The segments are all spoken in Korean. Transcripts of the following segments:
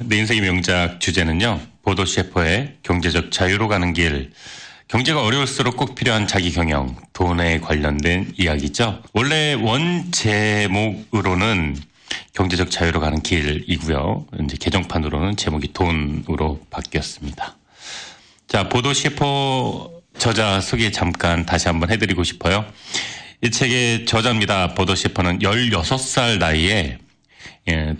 내 인생의 명작 주제는요, 보도 셰퍼의 경제적 자유로 가는 길. 경제가 어려울수록 꼭 필요한 자기 경영, 돈에 관련된 이야기죠. 원래 원 제목으로는 경제적 자유로 가는 길이고요. 이제 개정판으로는 제목이 돈으로 바뀌었습니다. 자, 보도 셰퍼 저자 소개 잠깐 다시 한번 해드리고 싶어요. 이 책의 저자입니다. 보도 셰퍼는 16살 나이에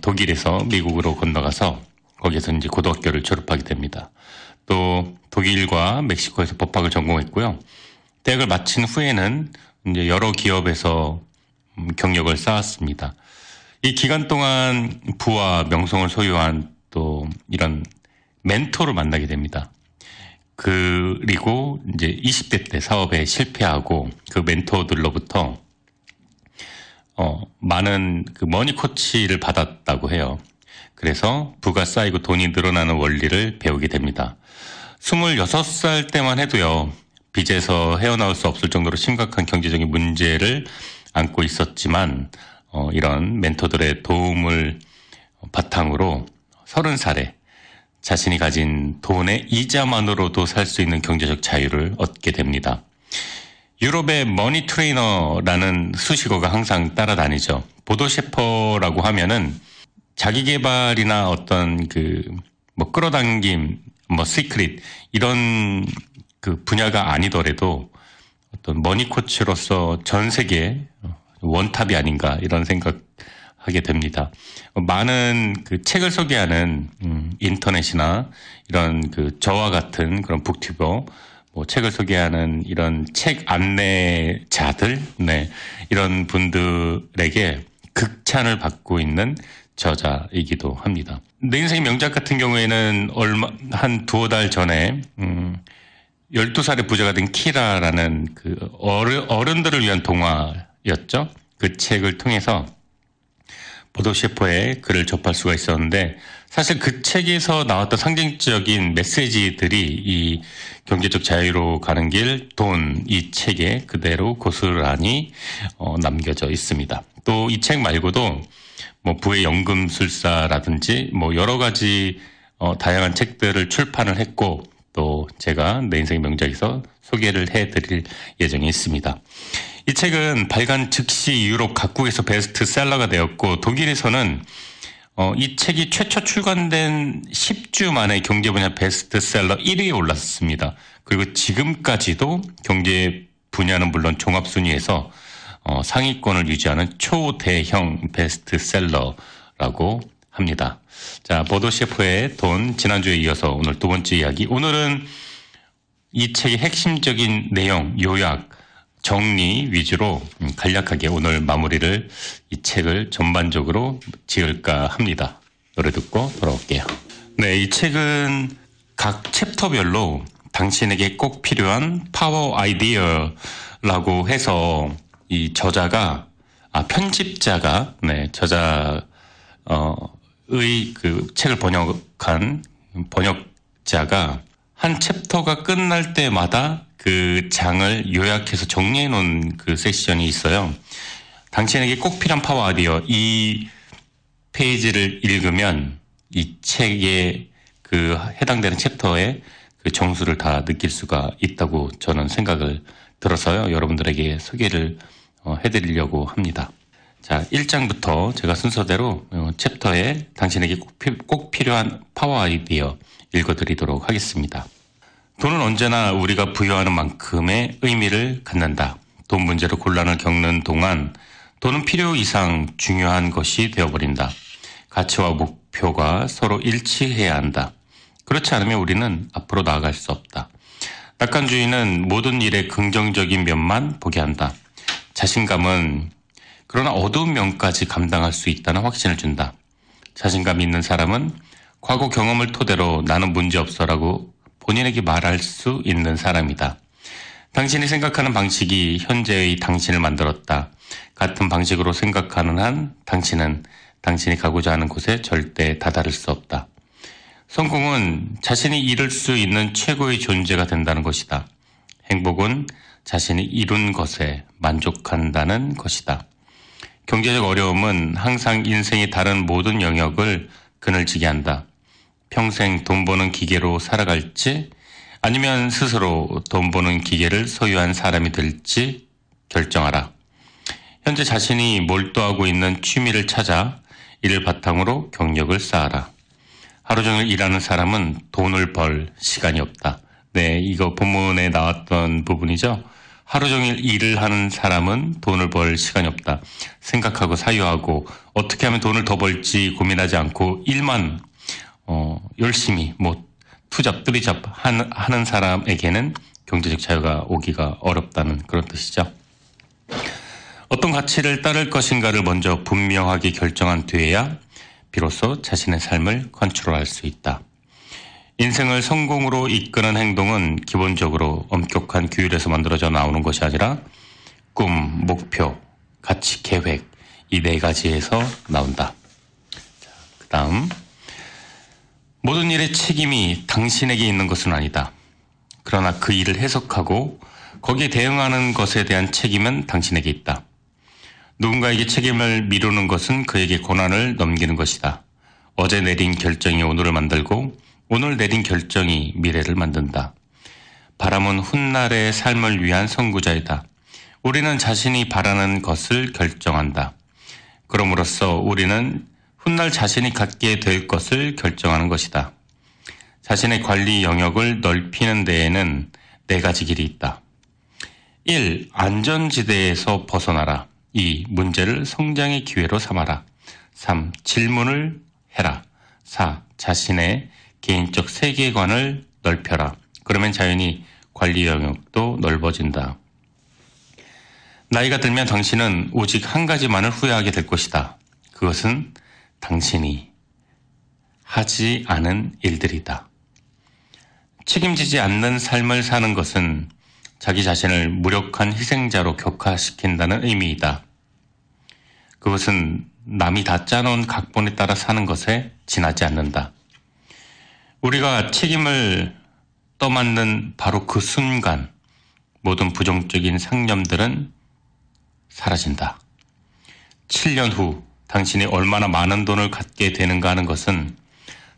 독일에서 미국으로 건너가서 거기에서 이제 고등학교를 졸업하게 됩니다. 또 독일과 멕시코에서 법학을 전공했고요. 대학을 마친 후에는 이제 여러 기업에서 경력을 쌓았습니다. 이 기간 동안 부와 명성을 소유한 또 이런 멘토를 만나게 됩니다. 그리고 이제 20대 때 사업에 실패하고 그 멘토들로부터 많은 그 머니 코치를 받았다고 해요. 그래서 부가 쌓이고 돈이 늘어나는 원리를 배우게 됩니다. 26살 때만 해도요, 빚에서 헤어나올 수 없을 정도로 심각한 경제적인 문제를 안고 있었지만, 이런 멘토들의 도움을 바탕으로 30살에 자신이 가진 돈의 이자만으로도 살 수 있는 경제적 자유를 얻게 됩니다. 유럽의 머니 트레이너라는 수식어가 항상 따라다니죠. 보도 셰퍼라고 하면은 자기 개발이나 어떤 끌어당김, 시크릿, 이런 그 분야가 아니더라도 어떤 머니 코치로서 전 세계 원탑이 아닌가 이런 생각하게 됩니다. 많은 그 책을 소개하는 인터넷이나 이런 저와 같은 그런 북튜버, 책을 소개하는 이런 책 안내자들, 이런 분들에게 극찬을 받고 있는 저자이기도 합니다. 내 인생의 명작 같은 경우에는 한 두어 달 전에 12살의 부자가 된 키라라는 어른들을 위한 동화였죠. 그 책을 통해서 보도 셰퍼의 글을 접할 수가 있었는데, 사실 그 책에서 나왔던 상징적인 메시지들이 이 경제적 자유로 가는 길, 돈, 이 책에 그대로 고스란히 남겨져 있습니다. 또 이 책 말고도 부의 연금술사라든지 여러 가지 다양한 책들을 출판을 했고, 또 제가 내 인생의 명작에서 소개를 해드릴 예정이 있습니다. 이 책은 발간 즉시 유럽 각국에서 베스트셀러가 되었고, 독일에서는 이 책이 최초 출간된 10주 만에 경제 분야 베스트셀러 1위에 올랐습니다. 그리고 지금까지도 경제 분야는 물론 종합순위에서 상위권을 유지하는 초대형 베스트셀러라고 합니다. 자, 보도 셰퍼의 돈, 지난주에 이어서 오늘 두 번째 이야기. 오늘은 이 책의 핵심적인 내용, 요약, 정리 위주로 간략하게 오늘 마무리를, 이 책을 전반적으로 지을까 합니다. 노래 듣고 돌아올게요. 네, 이 책은 각 챕터별로 당신에게 꼭 필요한 파워 아이디어라고 해서 이 저자가, 편집자가, 저자의 그 책을 번역한 번역자가 한 챕터가 끝날 때마다 그 장을 요약해서 정리해 놓은 그 세션이 있어요. 당신에게 꼭 필요한 파워 아이디어, 이 페이지를 읽으면 이 책에 그 해당되는 챕터의 그 정수를 다 느낄 수가 있다고 저는 생각을 들어서요, 여러분들에게 소개를 해드리려고 합니다. 자, 1장부터 제가 순서대로 챕터에 당신에게 꼭 필요한 파워 아이디어 읽어드리도록 하겠습니다. 돈은 언제나 우리가 부여하는 만큼의 의미를 갖는다. 돈 문제로 곤란을 겪는 동안 돈은 필요 이상 중요한 것이 되어버린다. 가치와 목표가 서로 일치해야 한다. 그렇지 않으면 우리는 앞으로 나아갈 수 없다. 낙관주의는 모든 일의 긍정적인 면만 보게 한다. 자신감은 그러나 어두운 면까지 감당할 수 있다는 확신을 준다. 자신감 있는 사람은 과거 경험을 토대로 나는 문제없어라고 본인에게 말할 수 있는 사람이다. 당신이 생각하는 방식이 현재의 당신을 만들었다. 같은 방식으로 생각하는 한 당신은 당신이 가고자 하는 곳에 절대 다다를 수 없다. 성공은 자신이 이룰 수 있는 최고의 존재가 된다는 것이다. 행복은 자신이 이룬 것에 만족한다는 것이다. 경제적 어려움은 항상 인생의 다른 모든 영역을 그늘지게 한다. 평생 돈 버는 기계로 살아갈지 아니면 스스로 돈 버는 기계를 소유한 사람이 될지 결정하라. 현재 자신이 몰두하고 있는 취미를 찾아 이를 바탕으로 경력을 쌓아라. 하루 종일 일하는 사람은 돈을 벌 시간이 없다. 네, 이거 본문에 나왔던 부분이죠. 하루 종일 일을 하는 사람은 돈을 벌 시간이 없다. 생각하고 사유하고 어떻게 하면 돈을 더 벌지 고민하지 않고 일만 열심히 투잡, 뜨리잡 하는 사람에게는 경제적 자유가 오기가 어렵다는 그런 뜻이죠. 어떤 가치를 따를 것인가를 먼저 분명하게 결정한 뒤에야 비로소 자신의 삶을 컨트롤할 수 있다. 인생을 성공으로 이끄는 행동은 기본적으로 엄격한 규율에서 만들어져 나오는 것이 아니라 꿈, 목표, 가치, 계획 이 네 가지에서 나온다. 그 다음 모든 일의 책임이 당신에게 있는 것은 아니다. 그러나 그 일을 해석하고 거기에 대응하는 것에 대한 책임은 당신에게 있다. 누군가에게 책임을 미루는 것은 그에게 권한을 넘기는 것이다. 어제 내린 결정이 오늘을 만들고 오늘 내린 결정이 미래를 만든다. 바람은 훗날의 삶을 위한 선구자이다. 우리는 자신이 바라는 것을 결정한다. 그럼으로써 우리는 훗날 자신이 갖게 될 것을 결정하는 것이다. 자신의 관리 영역을 넓히는 데에는 네 가지 길이 있다. 1. 안전지대에서 벗어나라. 2. 문제를 성장의 기회로 삼아라. 3. 질문을 해라. 4. 자신의 개인적 세계관을 넓혀라. 그러면 자연히 관리 영역도 넓어진다. 나이가 들면 당신은 오직 한 가지만을 후회하게 될 것이다. 그것은 당신이 하지 않은 일들이다. 책임지지 않는 삶을 사는 것은 자기 자신을 무력한 희생자로 격화시킨다는 의미이다. 그것은 남이 다 짜놓은 각본에 따라 사는 것에 지나지 않는다. 우리가 책임을 떠맡는 바로 그 순간 모든 부정적인 상념들은 사라진다. 7년 후 당신이 얼마나 많은 돈을 갖게 되는가 하는 것은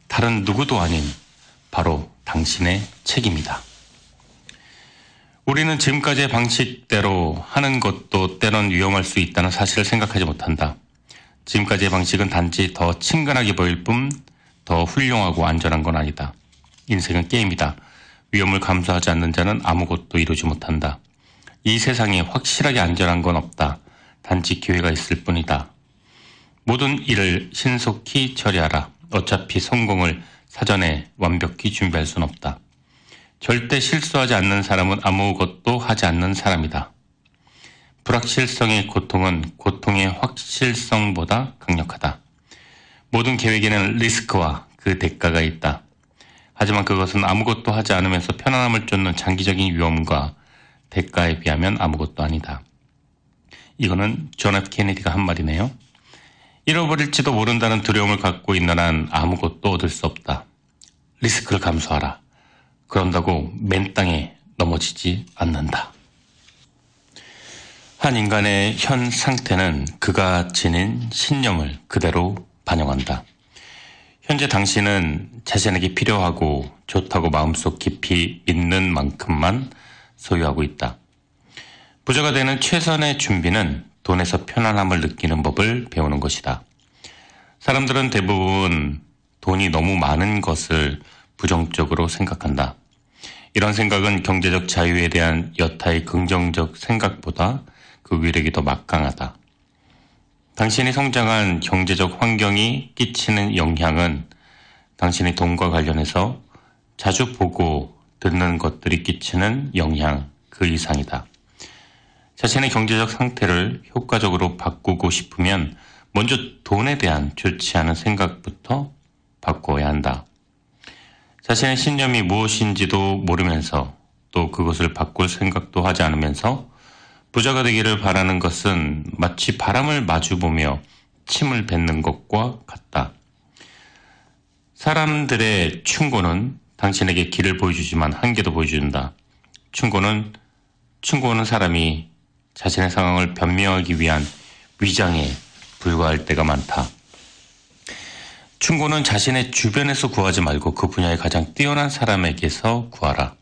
다른 누구도 아닌 바로 당신의 책임이다. 우리는 지금까지의 방식대로 하는 것도 때론 위험할 수 있다는 사실을 생각하지 못한다. 지금까지의 방식은 단지 더 친근하게 보일 뿐 더 훌륭하고 안전한 건 아니다. 인생은 게임이다. 위험을 감수하지 않는 자는 아무것도 이루지 못한다. 이 세상에 확실하게 안전한 건 없다. 단지 기회가 있을 뿐이다. 모든 일을 신속히 처리하라. 어차피 성공을 사전에 완벽히 준비할 수는 없다. 절대 실수하지 않는 사람은 아무것도 하지 않는 사람이다. 불확실성의 고통은 고통의 확실성보다 강력하다. 모든 계획에는 리스크와 그 대가가 있다. 하지만 그것은 아무것도 하지 않으면서 편안함을 쫓는 장기적인 위험과 대가에 비하면 아무것도 아니다. 이거는 존 F 케네디가 한 말이네요. 잃어버릴지도 모른다는 두려움을 갖고 있는 한 아무것도 얻을 수 없다. 리스크를 감수하라. 그런다고 맨 땅에 넘어지지 않는다. 한 인간의 현 상태는 그가 지닌 신념을 그대로 반영한다. 현재 당신은 자신에게 필요하고 좋다고 마음속 깊이 믿는 만큼만 소유하고 있다. 부자가 되는 최선의 준비는 돈에서 편안함을 느끼는 법을 배우는 것이다. 사람들은 대부분 돈이 너무 많은 것을 부정적으로 생각한다. 이런 생각은 경제적 자유에 대한 여타의 긍정적 생각보다 그 위력이 더 막강하다. 당신이 성장한 경제적 환경이 끼치는 영향은 당신이 돈과 관련해서 자주 보고 듣는 것들이 끼치는 영향 그 이상이다. 자신의 경제적 상태를 효과적으로 바꾸고 싶으면 먼저 돈에 대한 좋지 않은 생각부터 바꿔야 한다. 자신의 신념이 무엇인지도 모르면서 또 그것을 바꿀 생각도 하지 않으면서 부자가 되기를 바라는 것은 마치 바람을 마주보며 침을 뱉는 것과 같다. 사람들의 충고는 당신에게 길을 보여주지만 한계도 보여준다. 충고는 사람이 자신의 상황을 변명하기 위한 위장에 불과할 때가 많다. 충고는 자신의 주변에서 구하지 말고 그 분야에 가장 뛰어난 사람에게서 구하라.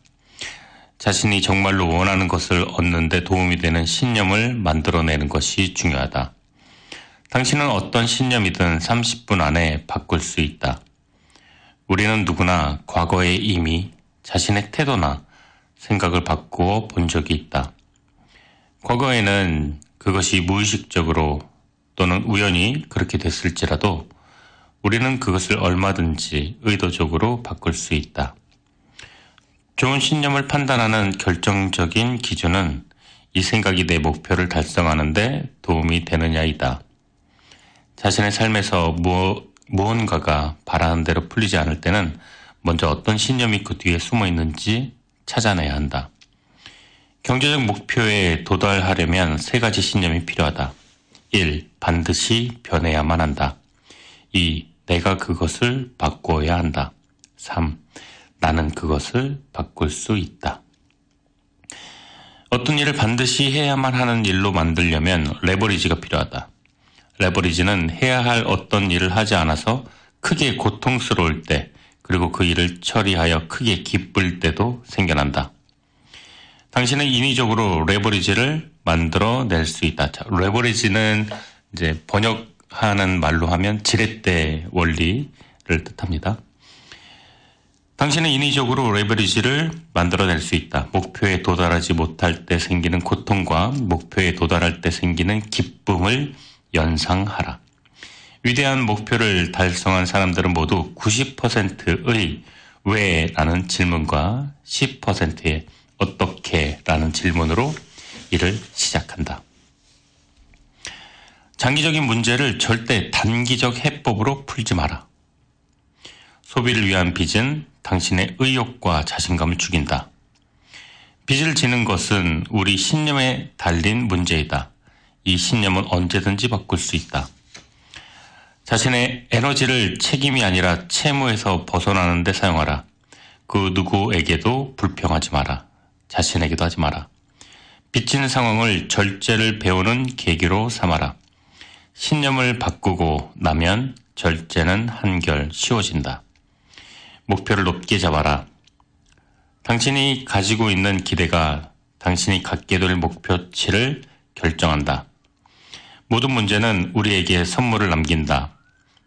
자신이 정말로 원하는 것을 얻는 데 도움이 되는 신념을 만들어내는 것이 중요하다. 당신은 어떤 신념이든 30분 안에 바꿀 수 있다. 우리는 누구나 과거에 이미 자신의 태도나 생각을 바꾸어 본 적이 있다. 과거에는 그것이 무의식적으로 또는 우연히 그렇게 됐을지라도 우리는 그것을 얼마든지 의도적으로 바꿀 수 있다. 좋은 신념을 판단하는 결정적인 기준은 이 생각이 내 목표를 달성하는 데 도움이 되느냐이다. 자신의 삶에서 무언가가 바라는 대로 풀리지 않을 때는 먼저 어떤 신념이 그 뒤에 숨어 있는지 찾아내야 한다. 경제적 목표에 도달하려면 3가지 신념이 필요하다. 1. 반드시 변해야만 한다. 2. 내가 그것을 바꾸어야 한다. 3. 나는 그것을 바꿀 수 있다. 어떤 일을 반드시 해야만 하는 일로 만들려면 레버리지가 필요하다. 레버리지는 해야 할 어떤 일을 하지 않아서 크게 고통스러울 때, 그리고 그 일을 처리하여 크게 기쁠 때도 생겨난다. 당신은 인위적으로 레버리지를 만들어낼 수 있다. 자, 레버리지는 이제 번역하는 말로 하면 지렛대 원리를 뜻합니다. 당신은 인위적으로 레버리지를 만들어낼 수 있다. 목표에 도달하지 못할 때 생기는 고통과 목표에 도달할 때 생기는 기쁨을 연상하라. 위대한 목표를 달성한 사람들은 모두 90%의 왜? 라는 질문과 10%의 어떻게? 라는 질문으로 일을 시작한다. 장기적인 문제를 절대 단기적 해법으로 풀지 마라. 소비를 위한 빚은 당신의 의욕과 자신감을 죽인다. 빚을 지는 것은 우리 신념에 달린 문제이다. 이 신념은 언제든지 바꿀 수 있다. 자신의 에너지를 책임이 아니라 채무에서 벗어나는 데 사용하라. 그 누구에게도 불평하지 마라. 자신에게도 하지 마라. 빚진 상황을 절제를 배우는 계기로 삼아라. 신념을 바꾸고 나면 절제는 한결 쉬워진다. 목표를 높게 잡아라. 당신이 가지고 있는 기대가 당신이 갖게 될 목표치를 결정한다. 모든 문제는 우리에게 선물을 남긴다.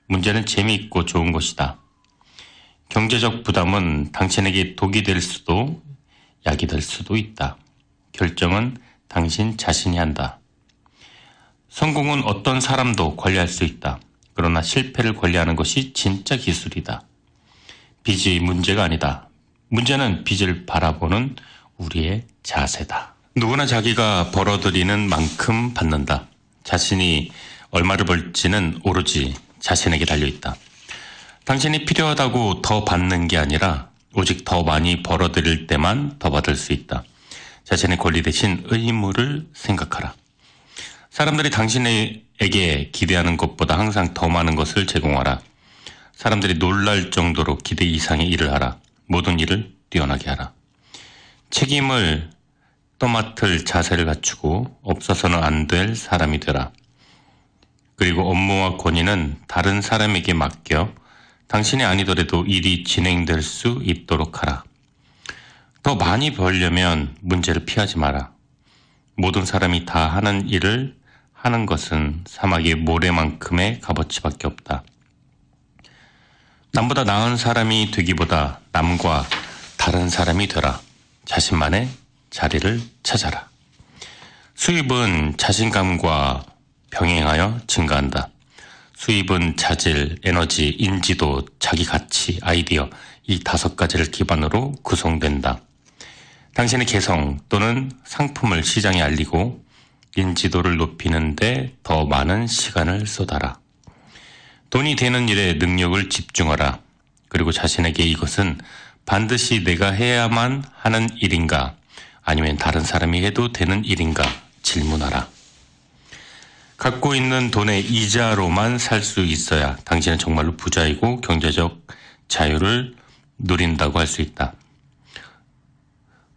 문제는 재미있고 좋은 것이다. 경제적 부담은 당신에게 독이 될 수도 약이 될 수도 있다. 결정은 당신 자신이 한다. 성공은 어떤 사람도 관리할 수 있다. 그러나 실패를 관리하는 것이 진짜 기술이다. 빚이 문제가 아니다. 문제는 빚을 바라보는 우리의 자세다. 누구나 자기가 벌어들이는 만큼 받는다. 자신이 얼마를 벌지는 오로지 자신에게 달려있다. 당신이 필요하다고 더 받는 게 아니라 오직 더 많이 벌어들일 때만 더 받을 수 있다. 자신의 권리 대신 의무를 생각하라. 사람들이 당신에게 기대하는 것보다 항상 더 많은 것을 제공하라. 사람들이 놀랄 정도로 기대 이상의 일을 하라. 모든 일을 뛰어나게 하라. 책임을 떠맡을 자세를 갖추고 없어서는 안 될 사람이 되라. 그리고 업무와 권위는 다른 사람에게 맡겨 당신이 아니더라도 일이 진행될 수 있도록 하라. 더 많이 벌려면 문제를 피하지 마라. 모든 사람이 다 하는 일을 하는 것은 사막의 모래만큼의 값어치밖에 없다. 남보다 나은 사람이 되기보다 남과 다른 사람이 되라. 자신만의 자리를 찾아라. 수입은 자신감과 병행하여 증가한다. 수입은 자질, 에너지, 인지도, 자기 가치, 아이디어 이 5가지를 기반으로 구성된다. 당신의 개성 또는 상품을 시장에 알리고 인지도를 높이는 데 더 많은 시간을 쏟아라. 돈이 되는 일에 능력을 집중하라. 그리고 자신에게 이것은 반드시 내가 해야만 하는 일인가 아니면 다른 사람이 해도 되는 일인가 질문하라. 갖고 있는 돈의 이자로만 살 수 있어야 당신은 정말로 부자이고 경제적 자유를 누린다고 할 수 있다.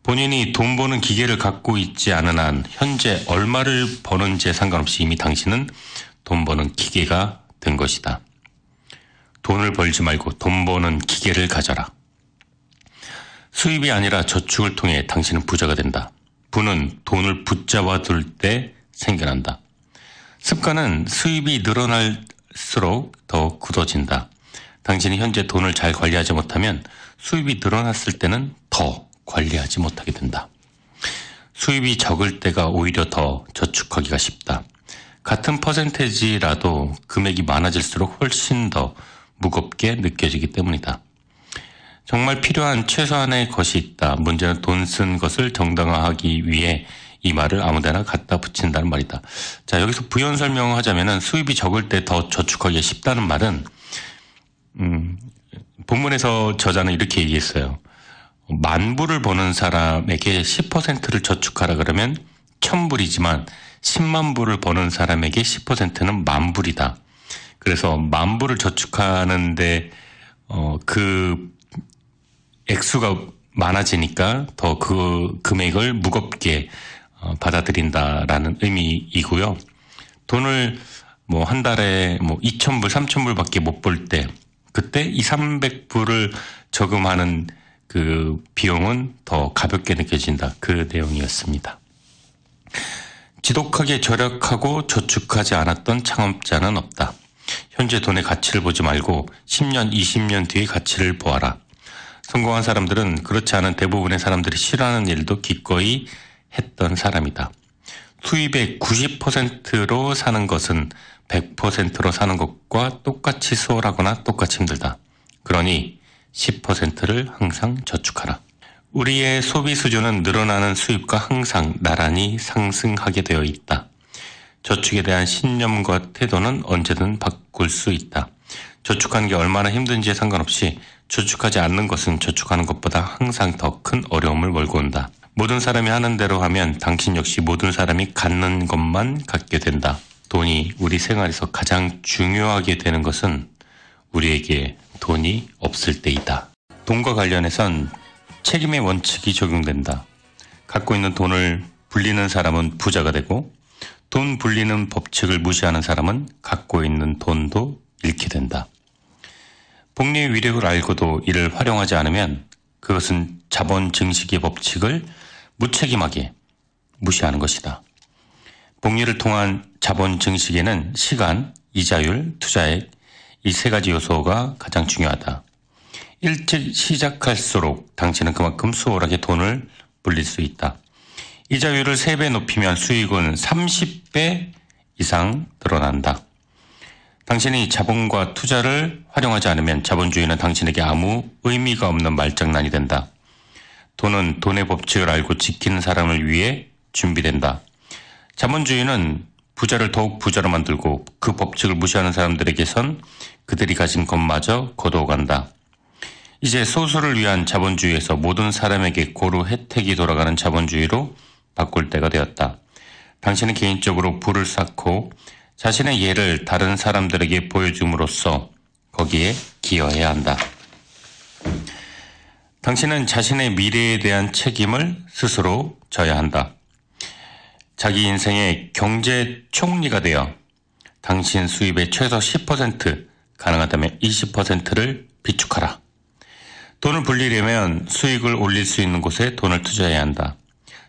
본인이 돈 버는 기계를 갖고 있지 않은 한 현재 얼마를 버는지에 상관없이 이미 당신은 돈 버는 기계가 된 것이다. 돈을 벌지 말고 돈 버는 기계를 가져라. 수입이 아니라 저축을 통해 당신은 부자가 된다. 부는 돈을 붙잡아 둘 때 생겨난다. 습관은 수입이 늘어날수록 더 굳어진다. 당신이 현재 돈을 잘 관리하지 못하면 수입이 늘어났을 때는 더 관리하지 못하게 된다. 수입이 적을 때가 오히려 더 저축하기가 쉽다. 같은 퍼센테이지라도 금액이 많아질수록 훨씬 더 무겁게 느껴지기 때문이다. 정말 필요한 최소한의 것이 있다. 문제는 돈 쓴 것을 정당화하기 위해 이 말을 아무데나 갖다 붙인다는 말이다. 자, 여기서 부연 설명을 하자면은 수입이 적을 때 더 저축하기가 쉽다는 말은 본문에서 저자는 이렇게 얘기했어요. 10,000불을 버는 사람에게 10%를 저축하라 그러면 1,000불이지만 10만 불을 버는 사람에게 10%는 10,000불이다. 그래서 10,000불을 저축하는데 그 액수가 많아지니까 더 그 금액을 무겁게 받아들인다라는 의미이고요. 돈을 뭐 한 달에 뭐 2,000불, 3,000불 밖에 못 벌 때 그때 200~300불을 저금하는 그 비용은 더 가볍게 느껴진다. 그 내용이었습니다. 지독하게 절약하고 저축하지 않았던 창업자는 없다. 현재 돈의 가치를 보지 말고 10년, 20년 뒤의 가치를 보아라. 성공한 사람들은 그렇지 않은 대부분의 사람들이 싫어하는 일도 기꺼이 했던 사람이다. 수입의 90%로 사는 것은 100%로 사는 것과 똑같이 수월하거나 똑같이 힘들다. 그러니 10%를 항상 저축하라. 우리의 소비 수준은 늘어나는 수입과 항상 나란히 상승하게 되어 있다. 저축에 대한 신념과 태도는 언제든 바꿀 수 있다. 저축하는 게 얼마나 힘든지에 상관없이 저축하지 않는 것은 저축하는 것보다 항상 더 큰 어려움을 몰고 온다. 모든 사람이 하는 대로 하면 당신 역시 모든 사람이 갖는 것만 갖게 된다. 돈이 우리 생활에서 가장 중요하게 되는 것은 우리에게 돈이 없을 때이다. 돈과 관련해선 책임의 원칙이 적용된다. 갖고 있는 돈을 불리는 사람은 부자가 되고 돈 불리는 법칙을 무시하는 사람은 갖고 있는 돈도 잃게 된다. 복리의 위력을 알고도 이를 활용하지 않으면 그것은 자본 증식의 법칙을 무책임하게 무시하는 것이다. 복리를 통한 자본 증식에는 시간, 이자율, 투자액 이 세 가지 요소가 가장 중요하다. 일찍 시작할수록 당신은 그만큼 수월하게 돈을 불릴 수 있다. 이자율을 3배 높이면 수익은 30배 이상 늘어난다. 당신이 자본과 투자를 활용하지 않으면 자본주의는 당신에게 아무 의미가 없는 말장난이 된다. 돈은 돈의 법칙을 알고 지키는 사람을 위해 준비된다. 자본주의는 부자를 더욱 부자로 만들고 그 법칙을 무시하는 사람들에게선 그들이 가진 것마저 거두어간다. 이제 소수를 위한 자본주의에서 모든 사람에게 고루 혜택이 돌아가는 자본주의로 바꿀 때가 되었다. 당신은 개인적으로 부를 쌓고 자신의 예를 다른 사람들에게 보여줌으로써 거기에 기여해야 한다. 당신은 자신의 미래에 대한 책임을 스스로 져야 한다. 자기 인생의 경제 총리가 되어 당신 수입의 최소 10%, 가능하다면 20%를 비축하라. 돈을 불리려면 수익을 올릴 수 있는 곳에 돈을 투자해야 한다.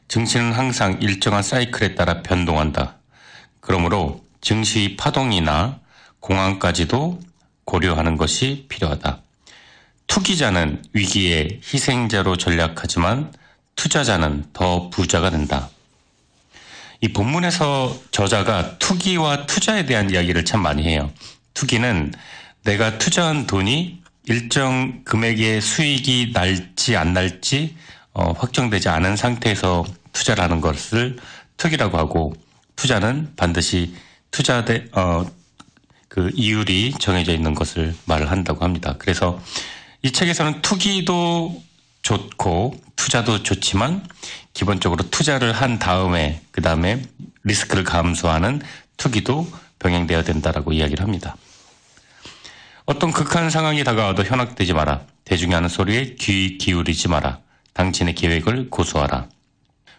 증시는 항상 일정한 사이클에 따라 변동한다. 그러므로 증시 파동이나 공황까지도 고려하는 것이 필요하다. 투기자는 위기의 희생자로 전략하지만 투자자는 더 부자가 된다. 이 본문에서 저자가 투기와 투자에 대한 이야기를 참 많이 해요. 투기는 내가 투자한 돈이 일정 금액의 수익이 날지 안 날지 확정되지 않은 상태에서 투자를 하는 것을 투기라고 하고, 투자는 반드시 그 이율이 정해져 있는 것을 말을 한다고 합니다. 그래서 이 책에서는 투기도 좋고 투자도 좋지만 기본적으로 투자를 한 다음에 그 다음에 리스크를 감수하는 투기도 병행되어야 된다라고 이야기를 합니다. 어떤 극한 상황이 다가와도 현혹되지 마라. 대중이 하는 소리에 귀 기울이지 마라. 당신의 계획을 고수하라.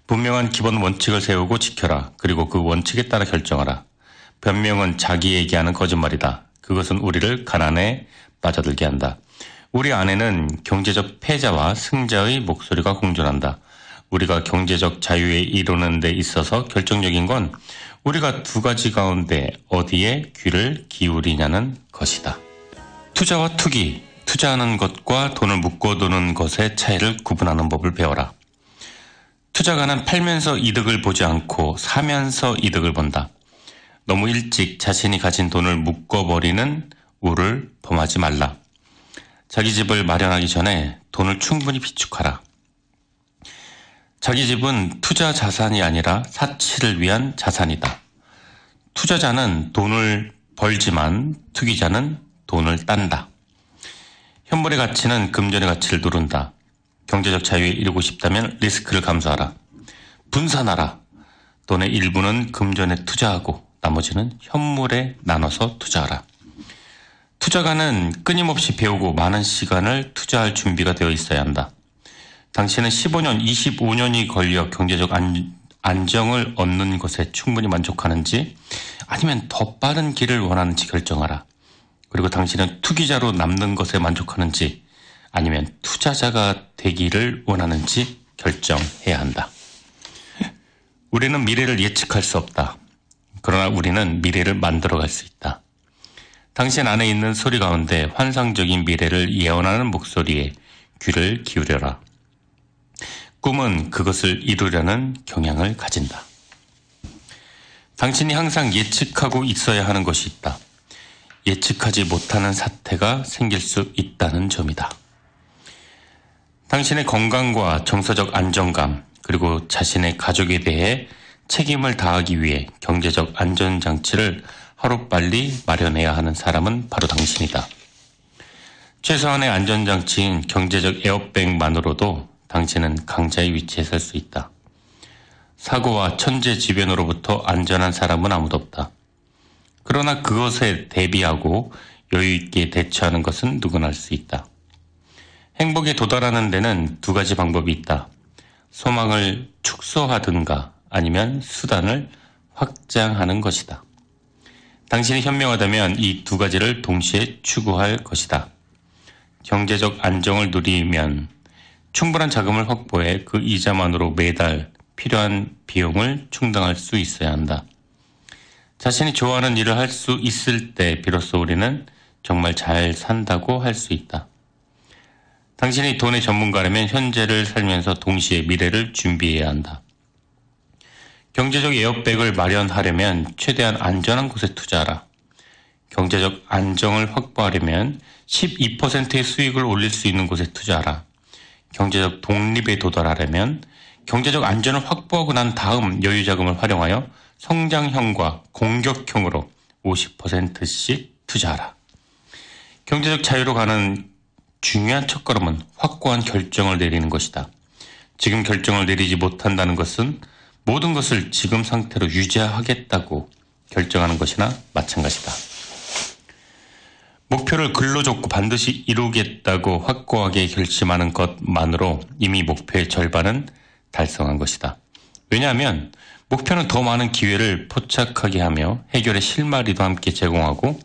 분명한 기본 원칙을 세우고 지켜라. 그리고 그 원칙에 따라 결정하라. 변명은 자기에게 하는 거짓말이다. 그것은 우리를 가난에 빠져들게 한다. 우리 안에는 경제적 패자와 승자의 목소리가 공존한다. 우리가 경제적 자유에 이루는 데 있어서 결정적인 건 우리가 두 가지 가운데 어디에 귀를 기울이냐는 것이다. 투자와 투기, 투자하는 것과 돈을 묶어두는 것의 차이를 구분하는 법을 배워라. 투자가는 팔면서 이득을 보지 않고 사면서 이득을 본다. 너무 일찍 자신이 가진 돈을 묶어버리는 우를 범하지 말라. 자기 집을 마련하기 전에 돈을 충분히 비축하라. 자기 집은 투자 자산이 아니라 사치를 위한 자산이다. 투자자는 돈을 벌지만 투기자는 돈을 딴다. 현물의 가치는 금전의 가치를 누른다. 경제적 자유에 이르고 싶다면 리스크를 감수하라. 분산하라. 돈의 일부는 금전에 투자하고 나머지는 현물에 나눠서 투자하라. 투자가는 끊임없이 배우고 많은 시간을 투자할 준비가 되어 있어야 한다. 당신은 15년, 25년이 걸려 경제적 안정을 얻는 것에 충분히 만족하는지 아니면 더 빠른 길을 원하는지 결정하라. 그리고 당신은 투기자로 남는 것에 만족하는지 아니면 투자자가 되기를 원하는지 결정해야 한다. 우리는 미래를 예측할 수 없다. 그러나 우리는 미래를 만들어갈 수 있다. 당신 안에 있는 소리 가운데 환상적인 미래를 예언하는 목소리에 귀를 기울여라. 꿈은 그것을 이루려는 경향을 가진다. 당신이 항상 예측하고 있어야 하는 것이 있다. 예측하지 못하는 사태가 생길 수 있다는 점이다. 당신의 건강과 정서적 안정감, 그리고 자신의 가족에 대해 책임을 다하기 위해 경제적 안전장치를 하루빨리 마련해야 하는 사람은 바로 당신이다. 최소한의 안전장치인 경제적 에어백만으로도 당신은 강자의 위치에 설 수 있다. 사고와 천재지변으로부터 안전한 사람은 아무도 없다. 그러나 그것에 대비하고 여유있게 대처하는 것은 누구나 할 수 있다. 행복에 도달하는 데는 두 가지 방법이 있다. 소망을 축소하든가 아니면 수단을 확장하는 것이다. 당신이 현명하다면 이 두 가지를 동시에 추구할 것이다. 경제적 안정을 누리면 충분한 자금을 확보해 그 이자만으로 매달 필요한 비용을 충당할 수 있어야 한다. 자신이 좋아하는 일을 할 수 있을 때 비로소 우리는 정말 잘 산다고 할 수 있다. 당신이 돈의 전문가라면 현재를 살면서 동시에 미래를 준비해야 한다. 경제적 에어백을 마련하려면 최대한 안전한 곳에 투자하라. 경제적 안정을 확보하려면 12%의 수익을 올릴 수 있는 곳에 투자하라. 경제적 독립에 도달하려면 경제적 안전을 확보하고 난 다음 여유 자금을 활용하여 성장형과 공격형으로 50%씩 투자하라. 경제적 자유로 가는 중요한 첫걸음은 확고한 결정을 내리는 것이다. 지금 결정을 내리지 못한다는 것은 모든 것을 지금 상태로 유지하겠다고 결정하는 것이나 마찬가지다. 목표를 글로 적고 반드시 이루겠다고 확고하게 결심하는 것만으로 이미 목표의 절반은 달성한 것이다. 왜냐하면 목표는 더 많은 기회를 포착하게 하며 해결의 실마리도 함께 제공하고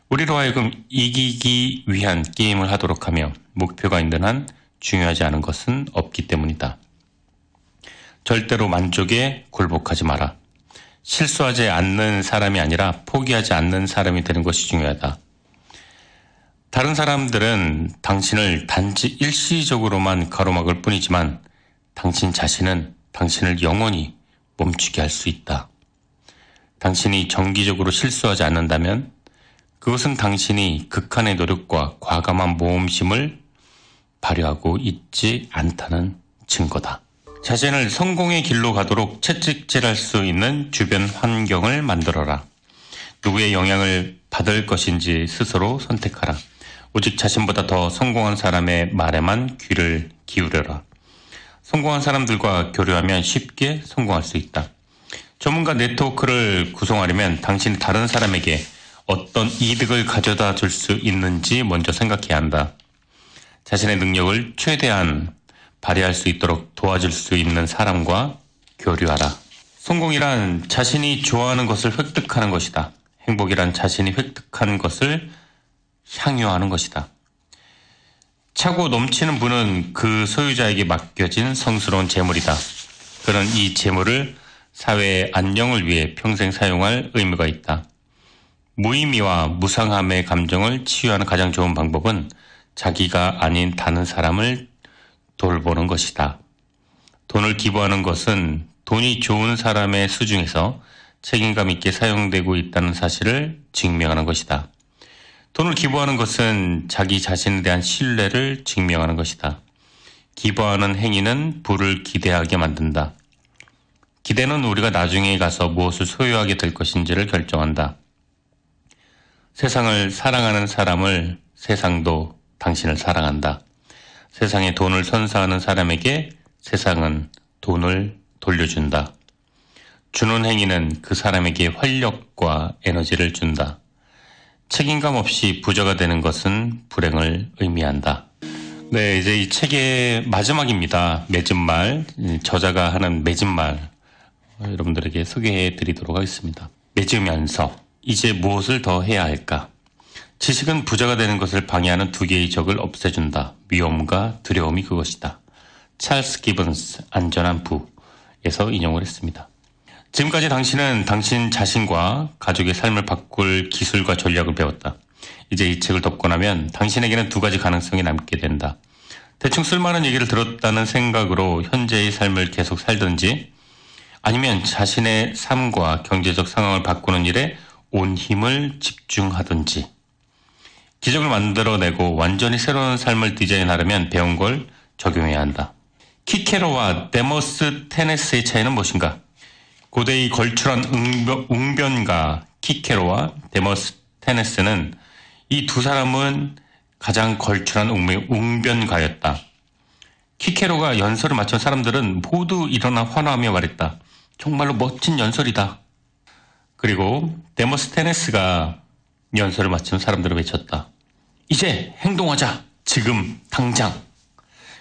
우리로 하여금 이기기 위한 게임을 하도록 하며 목표가 있는 한 중요하지 않은 것은 없기 때문이다. 절대로 만족에 굴복하지 마라. 실수하지 않는 사람이 아니라 포기하지 않는 사람이 되는 것이 중요하다. 다른 사람들은 당신을 단지 일시적으로만 가로막을 뿐이지만 당신 자신은 당신을 영원히 멈추게 할 수 있다. 당신이 정기적으로 실수하지 않는다면 그것은 당신이 극한의 노력과 과감한 모험심을 발휘하고 있지 않다는 증거다. 자신을 성공의 길로 가도록 채찍질할 수 있는 주변 환경을 만들어라. 누구의 영향을 받을 것인지 스스로 선택하라. 오직 자신보다 더 성공한 사람의 말에만 귀를 기울여라. 성공한 사람들과 교류하면 쉽게 성공할 수 있다. 전문가 네트워크를 구성하려면 당신이 다른 사람에게 어떤 이득을 가져다 줄 수 있는지 먼저 생각해야 한다. 자신의 능력을 최대한 발휘할 수 있도록 도와줄 수 있는 사람과 교류하라. 성공이란 자신이 좋아하는 것을 획득하는 것이다. 행복이란 자신이 획득한 것을 향유하는 것이다. 차고 넘치는 부는 그 소유자에게 맡겨진 성스러운 재물이다. 그는 이 재물을 사회의 안녕을 위해 평생 사용할 의무가 있다. 무의미와 무상함의 감정을 치유하는 가장 좋은 방법은 자기가 아닌 다른 사람을 돌보는 것이다. 돈을 기부하는 것은 돈이 좋은 사람의 수 중에서 책임감 있게 사용되고 있다는 사실을 증명하는 것이다. 돈을 기부하는 것은 자기 자신에 대한 신뢰를 증명하는 것이다. 기부하는 행위는 부를 기대하게 만든다. 기대는 우리가 나중에 가서 무엇을 소유하게 될 것인지를 결정한다. 세상을 사랑하는 사람을 세상도 당신을 사랑한다. 세상에 돈을 선사하는 사람에게 세상은 돈을 돌려준다. 주는 행위는 그 사람에게 활력과 에너지를 준다. 책임감 없이 부자가 되는 것은 불행을 의미한다. 네, 이제 이 책의 마지막입니다. 맺은말, 저자가 하는 맺은말 여러분들에게 소개해 드리도록 하겠습니다. 맺으면서 이제 무엇을 더 해야 할까? 지식은 부자가 되는 것을 방해하는 두 개의 적을 없애준다. 위험과 두려움이 그것이다. 찰스 기번스 안전한 부에서 인용을 했습니다. 지금까지 당신은 당신 자신과 가족의 삶을 바꿀 기술과 전략을 배웠다. 이제 이 책을 덮고 나면 당신에게는 두 가지 가능성이 남게 된다. 대충 쓸만한 얘기를 들었다는 생각으로 현재의 삶을 계속 살든지 아니면 자신의 삶과 경제적 상황을 바꾸는 일에 온 힘을 집중하든지 기적을 만들어내고 완전히 새로운 삶을 디자인하려면 배운 걸 적용해야 한다. 키케로와 데모스테네스의 차이는 무엇인가? 고대의 걸출한 웅변가 키케로와 데모스테네스는 이 두 사람은 가장 걸출한 웅변가였다. 키케로가 연설을 마친 사람들은 모두 일어나 환호하며 말했다. 정말로 멋진 연설이다. 그리고 데모스테네스가 연설을 마친 사람들을 외쳤다. 이제 행동하자. 지금 당장.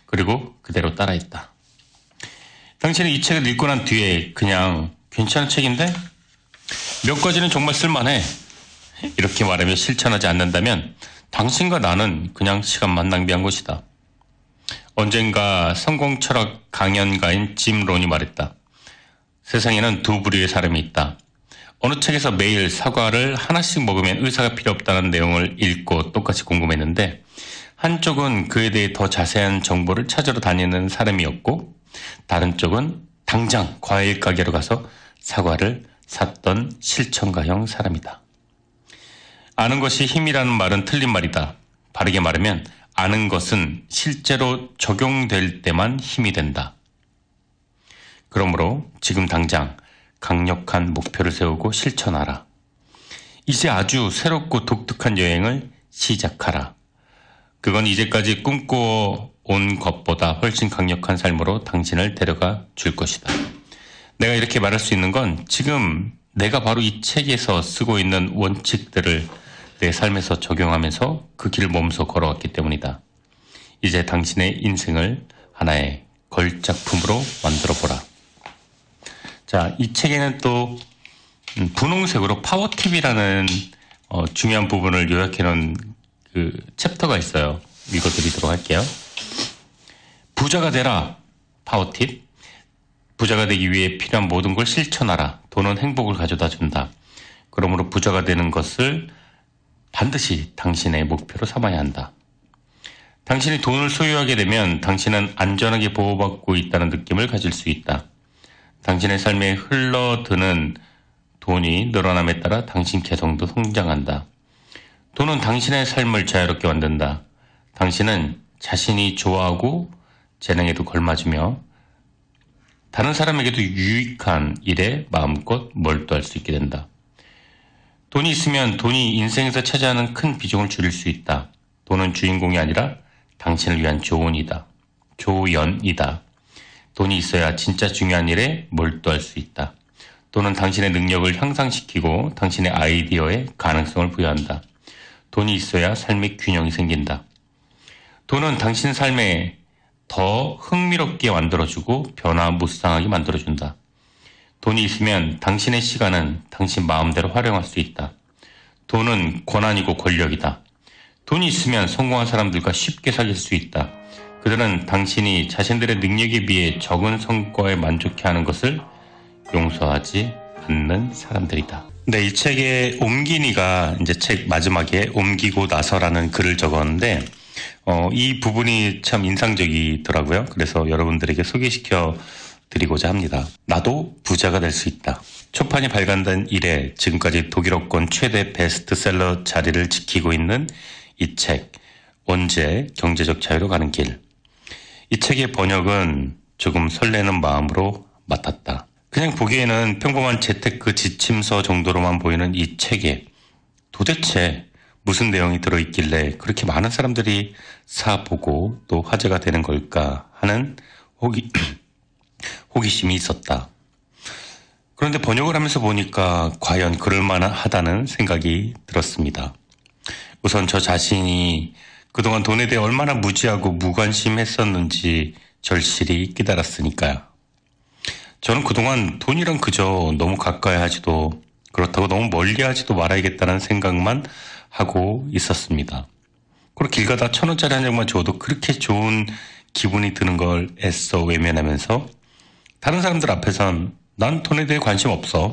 그리고 그대로 따라했다. 당신은 이 책을 읽고 난 뒤에 그냥 괜찮은 책인데 몇 가지는 정말 쓸만해. 이렇게 말하며 실천하지 않는다면 당신과 나는 그냥 시간만 낭비한 것이다. 언젠가 성공 철학 강연가인 짐 론이 말했다. 세상에는 두 부류의 사람이 있다. 어느 책에서 매일 사과를 하나씩 먹으면 의사가 필요 없다는 내용을 읽고 똑같이 궁금했는데 한쪽은 그에 대해 더 자세한 정보를 찾으러 다니는 사람이었고 다른 쪽은 당장 과일 가게로 가서 사과를 샀던 실천가형 사람이다. 아는 것이 힘이라는 말은 틀린 말이다. 바르게 말하면 아는 것은 실제로 적용될 때만 힘이 된다. 그러므로 지금 당장 강력한 목표를 세우고 실천하라. 이제 아주 새롭고 독특한 여행을 시작하라. 그건 이제까지 꿈꾸어 온 것보다 훨씬 강력한 삶으로 당신을 데려가 줄 것이다. 내가 이렇게 말할 수 있는 건 지금 내가 바로 이 책에서 쓰고 있는 원칙들을 내 삶에서 적용하면서 그 길을 몸소 걸어왔기 때문이다. 이제 당신의 인생을 하나의 걸작품으로 만들어보라. 자, 이 책에는 또 분홍색으로 파워팁이라는 중요한 부분을 요약해놓은 그 챕터가 있어요. 읽어드리도록 할게요. 부자가 되라. 파워팁. 부자가 되기 위해 필요한 모든 걸 실천하라. 돈은 행복을 가져다 준다. 그러므로 부자가 되는 것을 반드시 당신의 목표로 삼아야 한다. 당신이 돈을 소유하게 되면 당신은 안전하게 보호받고 있다는 느낌을 가질 수 있다. 당신의 삶에 흘러드는 돈이 늘어남에 따라 당신 개성도 성장한다. 돈은 당신의 삶을 자유롭게 만든다. 당신은 자신이 좋아하고 재능에도 걸맞으며 다른 사람에게도 유익한 일에 마음껏 몰두할 수 있게 된다. 돈이 있으면 돈이 인생에서 차지하는 큰 비중을 줄일 수 있다. 돈은 주인공이 아니라 당신을 위한 조언이다. 조연이다. 돈이 있어야 진짜 중요한 일에 몰두할 수 있다. 돈은 당신의 능력을 향상시키고 당신의 아이디어에 가능성을 부여한다. 돈이 있어야 삶의 균형이 생긴다. 돈은 당신 삶에 더 흥미롭게 만들어주고 변화무쌍하게 만들어준다. 돈이 있으면 당신의 시간은 당신 마음대로 활용할 수 있다. 돈은 권한이고 권력이다. 돈이 있으면 성공한 사람들과 쉽게 사귈 수 있다. 그들은 당신이 자신들의 능력에 비해 적은 성과에 만족해하는 것을 용서하지 않는 사람들이다. 네, 이 책의 옴기니가 이제 책 마지막에 옮기고 나서라는 글을 적었는데, 이 부분이 참 인상적이더라고요. 그래서 여러분들에게 소개시켜 드리고자 합니다. 나도 부자가 될 수 있다. 초판이 발간된 이래 지금까지 독일어권 최대 베스트셀러 자리를 지키고 있는 이 책, 언제 경제적 자유로 가는 길. 이 책의 번역은 조금 설레는 마음으로 맡았다. 그냥 보기에는 평범한 재테크 지침서 정도로만 보이는 이 책에 도대체 무슨 내용이 들어있길래 그렇게 많은 사람들이 사보고 또 화제가 되는 걸까 하는 호기심이 있었다. 그런데 번역을 하면서 보니까 과연 그럴만하다는 생각이 들었습니다. 우선 저 자신이 그동안 돈에 대해 얼마나 무지하고 무관심했었는지 절실히 깨달았으니까요. 저는 그동안 돈이란 그저 너무 가까이 하지도 그렇다고 너무 멀리 하지도 말아야겠다는 생각만 하고 있었습니다. 그리고 길 가다 1,000원짜리 한 장만 줘도 그렇게 좋은 기분이 드는 걸 애써 외면하면서 다른 사람들 앞에선 난 돈에 대해 관심 없어.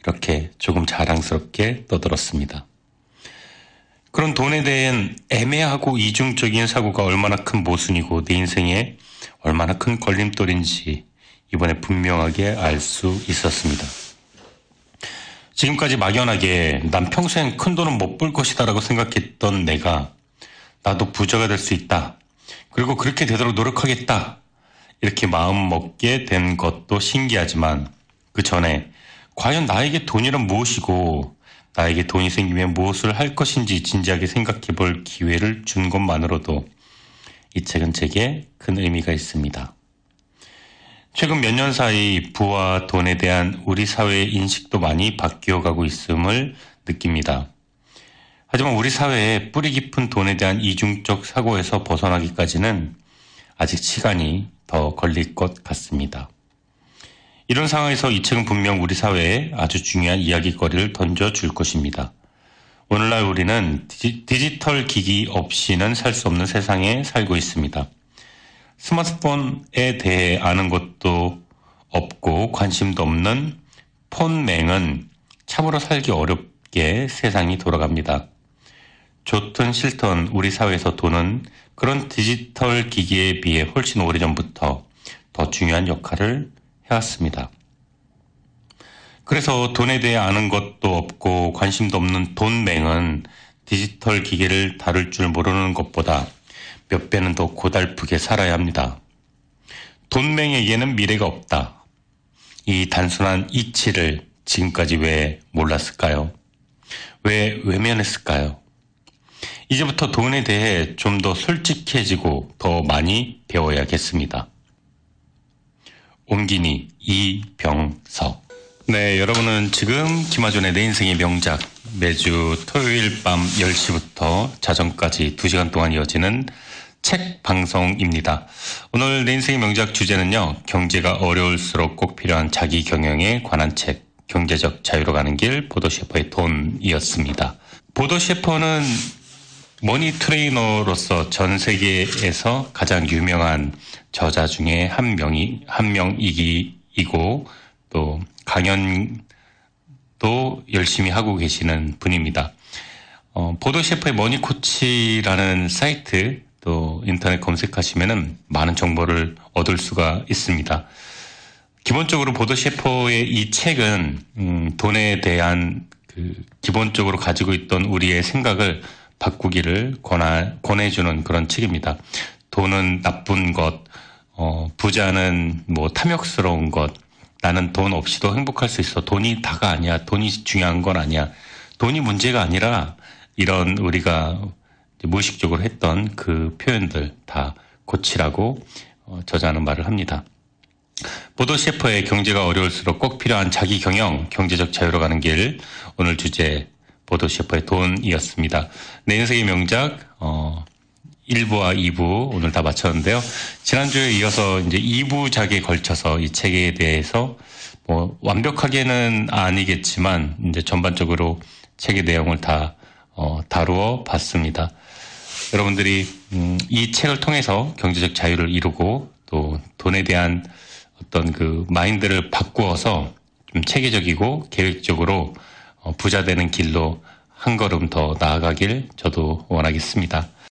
이렇게 조금 자랑스럽게 떠들었습니다. 그런 돈에 대한 애매하고 이중적인 사고가 얼마나 큰 모순이고 내 인생에 얼마나 큰 걸림돌인지 이번에 분명하게 알 수 있었습니다. 지금까지 막연하게 난 평생 큰 돈은 못 벌 것이다 라고 생각했던 내가 나도 부자가 될 수 있다. 그리고 그렇게 되도록 노력하겠다. 이렇게 마음먹게 된 것도 신기하지만 그 전에 과연 나에게 돈이란 무엇이고 나에게 돈이 생기면 무엇을 할 것인지 진지하게 생각해 볼 기회를 준 것만으로도 이 책은 제게 큰 의미가 있습니다. 최근 몇 년 사이 부와 돈에 대한 우리 사회의 인식도 많이 바뀌어가고 있음을 느낍니다. 하지만 우리 사회의 뿌리 깊은 돈에 대한 이중적 사고에서 벗어나기까지는 아직 시간이 더 걸릴 것 같습니다. 이런 상황에서 이 책은 분명 우리 사회에 아주 중요한 이야기거리를 던져줄 것입니다. 오늘날 우리는 디지털 기기 없이는 살 수 없는 세상에 살고 있습니다. 스마트폰에 대해 아는 것도 없고 관심도 없는 폰맹은 참으로 살기 어렵게 세상이 돌아갑니다. 좋든 싫든 우리 사회에서 돈은 그런 디지털 기기에 비해 훨씬 오래전부터 더 중요한 역할을 해왔습니다. 그래서 돈에 대해 아는 것도 없고 관심도 없는 돈맹은 디지털 기계를 다룰 줄 모르는 것보다 몇 배는 더 고달프게 살아야 합니다. 돈맹에게는 미래가 없다. 이 단순한 이치를 지금까지 왜 몰랐을까요? 왜 외면했을까요? 이제부터 돈에 대해 좀 더 솔직해지고 더 많이 배워야겠습니다. 옮기니 이병석. 네, 여러분은 지금 김하준의 내 인생의 명작 매주 토요일 밤 10시부터 자정까지 2시간 동안 이어지는 책 방송입니다. 오늘 내 인생의 명작 주제는요. 경제가 어려울수록 꼭 필요한 자기 경영에 관한 책 경제적 자유로 가는 길 보도 셰퍼의 돈이었습니다. 보도 셰퍼는 머니 트레이너로서 전 세계에서 가장 유명한 저자 중에 한 명이고 또 강연도 열심히 하고 계시는 분입니다. 보도 셰퍼의 머니 코치라는 사이트 또 인터넷 검색하시면은 많은 정보를 얻을 수가 있습니다. 기본적으로 보도 셰퍼의 이 책은 돈에 대한 기본적으로 가지고 있던 우리의 생각을 바꾸기를 권해주는 그런 책입니다. 돈은 나쁜 것, 부자는 탐욕스러운 것, 나는 돈 없이도 행복할 수 있어. 돈이 다가 아니야. 돈이 중요한 건 아니야. 돈이 문제가 아니라 이런 우리가 무의식적으로 했던 그 표현들 다 고치라고 저자는 말을 합니다. 보도 셰퍼의 경제가 어려울수록 꼭 필요한 자기 경영, 경제적 자유로 가는 길 오늘 주제 보도 셰퍼의 돈이었습니다. 내 인생의 명작 1부와 2부 오늘 다 마쳤는데요. 지난주에 이어서 이제 2부작에 걸쳐서 이 책에 대해서 완벽하게는 아니겠지만 이제 전반적으로 책의 내용을 다 다루어 봤습니다. 여러분들이 이 책을 통해서 경제적 자유를 이루고 또 돈에 대한 어떤 그 마인드를 바꾸어서 좀 체계적이고 계획적으로 부자 되는 길로 한 걸음 더 나아가길 저도 원하겠습니다.